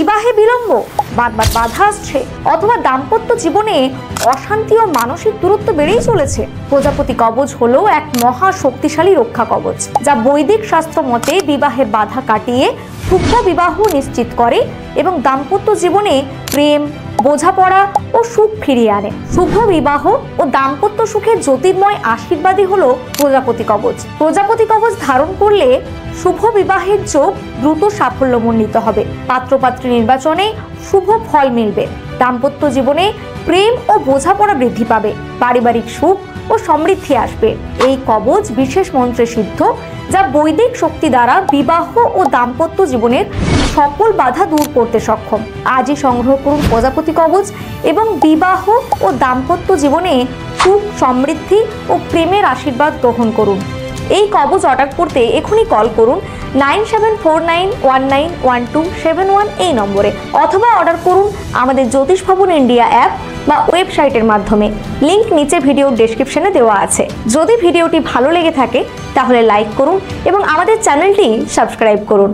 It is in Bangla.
বিবাহে বিলম্ব, বারবার বাধা আসছে, অথবা দাম্পত্য জীবনে অশান্তি ও মানসিক দূরত্ব বেড়েই চলেছে, প্রজাপতি কবচ হলো এক মহা শক্তিশালী রক্ষা কবচ, যা বৈদিক শাস্ত্র মতে বিবাহের বাধা কাটিয়ে শুভ বিবাহ নিশ্চিত করে এবং দাম্পত্য জীবনে প্রেম, বোঝাপড়া ও সুখ ফিরিয়ে আনে। শুভ বিবাহ ও দাম্পত্য সুখের জ্যোতির্ময় আশীর্বাদই হলো প্রজাপতি কবচ। প্রজাপতি কবচ ধারণ করলে শুভ বিবাহের যোগ দ্রুত সাফল্যমণ্ডিত হবে, পাত্রপাত্রী নির্বাচনে শুভ ফল মিলবে, দাম্পত্য জীবনে প্রেম ও বোঝাপড়া বৃদ্ধি পাবে, পারিবারিক সুখ ও সমৃদ্ধি আসবে। এই কবচ বিশেষ মন্ত্রে সিদ্ধ, যা বৈদিক শক্তি দ্বারা বিবাহ ও দাম্পত্য জীবনের সকল বাধা দূর করতে সক্ষম। আজই সংগ্রহ করুন প্রজাপতি কবচ এবং বিবাহ ও দাম্পত্য জীবনে সুখ, সমৃদ্ধি ও প্রেমের আশীর্বাদ গ্রহণ করুন। এই কবচ অর্ডার করতে এখনই কল করুন 9749191271 এই নম্বরে, অথবা অর্ডার করুন আমাদের জ্যোতিষ ভবন ইন্ডিয়া অ্যাপ বা ওয়েবসাইটের মাধ্যমে। লিংক নিচে ভিডিওর ডেসক্রিপশনে দেওয়া আছে। যদি ভিডিওটি ভালো লেগে থাকে তাহলে লাইক করুন এবং আমাদের চ্যানেলটি সাবস্ক্রাইব করুন।